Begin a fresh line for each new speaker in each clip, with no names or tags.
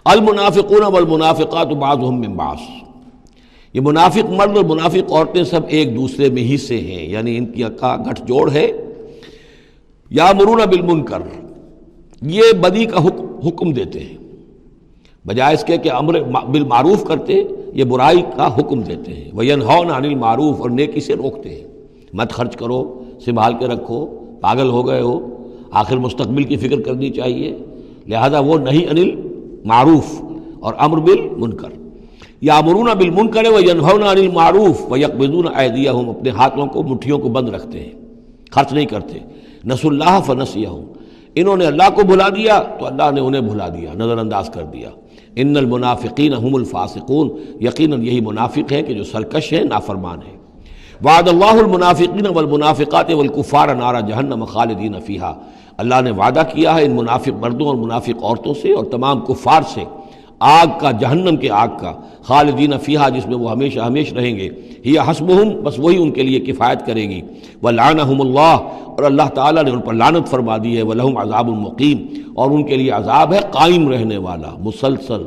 المنافقون والمنافقات بعضهم من بعض، یہ منافق مرد اور منافق عورتیں سب ایک دوسرے میں ہی سے ہیں، یعنی ان کی کا گٹھ جوڑ ہے۔ یامرون بالمنکر، یہ بدی کا حکم دیتے ہیں، بجائے اس کے کہ امر بالمعروف کرتے یہ برائی کا حکم دیتے ہیں۔ وینہون عن المعروف، اور نیکی سے روکتے ہیں، مت خرچ کرو، سنبھال کے رکھو، پاگل ہو گئے ہو، آخر مستقبل کی فکر کرنی چاہیے، لہذا وہ نہیں عن المعروف اور امر بالمنکر۔ یامرون بالمنکر وینہون عن المعروف ویقبضون ایدیہم، اپنے ہاتھوں کو مٹھیوں کو بند رکھتے ہیں، خرچ نہیں کرتے۔ نسوا اللہ فنسیہم، انہوں نے اللہ کو بھلا دیا تو اللہ نے انہیں بھلا دیا، نظر انداز کر دیا۔ ان المنافقین هم الفاسقون، یقیناً یہی منافق ہیں کہ جو سرکش ہیں، نافرمان ہیں۔ وعد اللہ المنافقین والمنافقات والکفار نار جہنم خالدین فیہا، اللہ نے وعدہ کیا ہے ان منافق مردوں اور منافق عورتوں سے اور تمام کفار سے آگ کا، جہنم کے آگ کا، خالدین فیہا، جس میں وہ ہمیشہ ہمیشہ رہیں گے۔ ہی حسبہم، بس وہی ان کے لیے کفایت کرے گی۔ ولعنہم اللہ، اور اللہ تعالیٰ نے ان پر لعنت فرما دی ہے۔ ولہم عذاب مقیم، اور ان کے لیے عذاب ہے قائم رہنے والا، مسلسل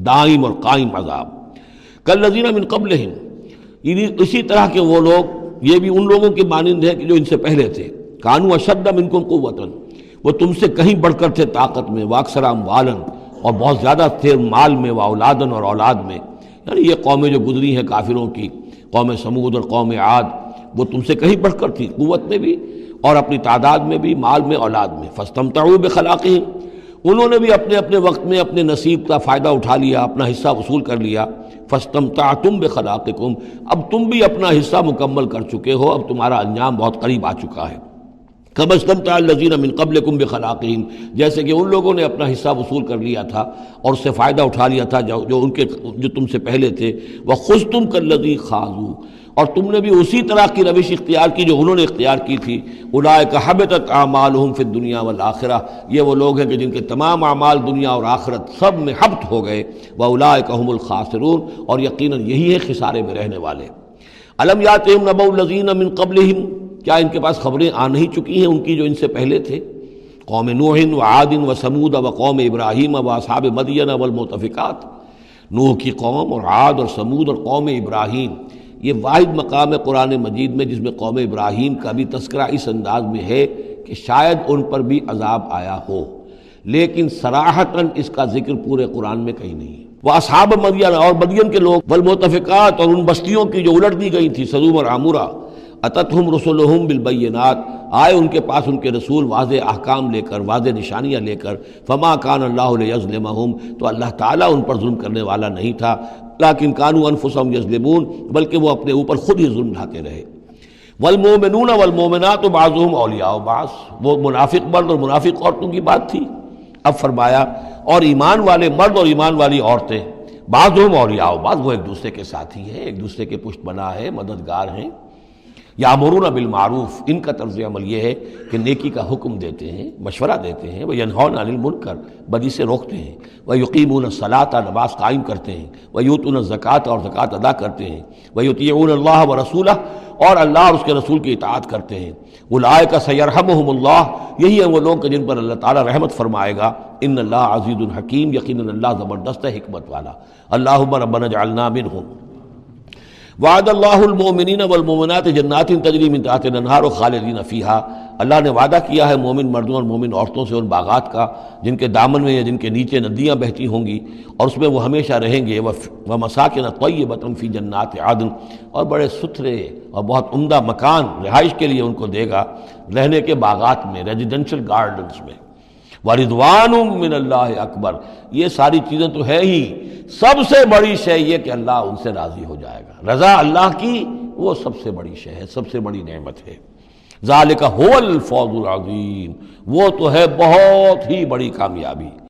دائم اور قائم عذاب۔ کالذین من قبلہم، اسی طرح کے وہ لوگ، یہ بھی ان لوگوں کے مانند ہے کہ جو ان سے پہلے تھے۔ کانوا اشد منکم قوۃ، وہ تم سے کہیں بڑھ کر تھے طاقت میں، واکثر اموالا، اور بہت زیادہ تھے مال میں، واولادن، اور اولاد میں۔ یعنی یہ قومیں جو گزری ہیں کافروں کی، قوم سمود اور قوم عاد، وہ تم سے کہیں بڑھ کر تھی، قوت میں بھی اور اپنی تعداد میں بھی، مال میں، اولاد میں۔ فاستمتعوا بخلاقہم، انہوں نے بھی اپنے اپنے وقت میں اپنے نصیب کا فائدہ اٹھا لیا، اپنا حصہ وصول کر لیا۔ فاستمتعتم بخلاقکم، اب تم بھی اپنا حصہ مکمل کر چکے ہو، اب تمہارا انجام بہت قریب آ چکا ہے۔ کما استمتع الذین من قبلکم بخلاقہم، جیسے کہ ان لوگوں نے اپنا حصہ وصول کر لیا تھا اور اس سے فائدہ اٹھا لیا تھا جو تم سے پہلے تھے۔ وخذتم کالذی خاضوا، اور تم نے بھی اسی طرح کی روش اختیار کی جو انہوں نے اختیار کی تھی۔ اولئک حبطت اعمالہم فی الدنیا والآخرہ، یہ وہ لوگ ہیں کہ جن کے تمام اعمال دنیا اور آخرت سب میں حبط ہو گئے۔ واولئک هم الخاسرون، اور یقیناً یہی ہے خسارے میں رہنے والے۔ الم یاتہم نبأ الذین من قبلہم، کیا ان کے پاس خبریں آ نہیں چکی ہیں ان کی جو ان سے پہلے تھے؟ قوم نوح وعاد وثمود وقوم ابراہیم واصحاب مدین والمؤتفکات، نوح کی قوم اور عاد اور سمود اور قوم ابراہیم، یہ واحد مقام ہے قرآن مجید میں جس میں قوم ابراہیم کا بھی تذکرہ اس انداز میں ہے کہ شاید ان پر بھی عذاب آیا ہو، لیکن صراحتاً اس کا ذکر پورے قرآن میں کہیں نہیں ہے۔ وہ اصحاب مدین، اور مدین کے لوگ، والمؤتفکات، اور ان بستیوں کی جو الٹ دی گئی تھی، سدوم اور عمورہ۔ اتتہم رسلہم بالبینات، آئے ان کے پاس ان کے رسول واضح احکام لے کر، واضح نشانیاں لے کر۔ فما کان اللہ لیظلمہم، تو اللہ تعالیٰ ان پر ظلم کرنے والا نہیں تھا، لیکن کانوا انفسہم یظلمون، بلکہ وہ اپنے اوپر خود ہی ظلم ڈھاتے رہے۔ والمؤمنون والمؤمنات بعضهم اولیاء بعض، وہ منافق مرد اور منافق عورتوں کی بات تھی۔ اب فرمایا اور ایمان والے مرد اور ایمان والی عورتیں، بعضهم اولیاء بعض، وہ ایک دوسرے کے ساتھی ہیں، ایک دوسرے کے پشت بنا ہے، مددگار ہیں۔ یامرون بالمعروف، ان کا طرز عمل یہ ہے کہ نیکی کا حکم دیتے ہیں، مشورہ دیتے ہیں۔ وینہون عن المنکر، بدی سے روکتے ہیں۔ ویقیمون الصلاۃ، نماز قائم کرتے ہیں۔ ویؤتون الزکوٰۃ، اور زکوٰۃ ادا کرتے ہیں۔ ویطیعون اللہ ورسولہ، اور اللہ اور اس کے رسول کی اطاعت کرتے ہیں۔ اولئک سیرحمہم اللہ، یہی ہیں وہ لوگ کہ جن پر اللہ تعالیٰ رحمت فرمائے گا۔ ان اللہ عزیز حکیم، یقیناً اللہ زبردست ہے، حکمت والا۔ اللہم ربنا اجعلنا منہم۔ وعد اللہ المؤمنین والمؤمنات جنات تجری من تحتها الانہار خالدین فیہا، اللہ نے وعدہ کیا ہے مومن مردوں اور مومن عورتوں سے ان باغات کا جن کے دامن میں یا جن کے نیچے ندیاں بہتی ہوں گی، اور اس میں وہ ہمیشہ رہیں گے۔ ومساکن طیبۃ فی جنات عدن، اور بڑے ستھرے اور بہت عمدہ مکان رہائش کے لیے ان کو دے گا، رہنے کے باغات میں، ریزیڈینشل گارڈنز میں۔ وَرِضْوَانٌ مِّنَ اللَّهِ اکبر، یہ ساری چیزیں تو ہے ہی، سب سے بڑی شے یہ کہ اللہ ان سے راضی ہو جائے گا۔ رضا اللہ کی وہ سب سے بڑی شے ہے، سب سے بڑی نعمت ہے۔ ذَلِكَ هُوَ الْفَوْزُ الْعَظِيمُ، وہ تو ہے بہت ہی بڑی کامیابی۔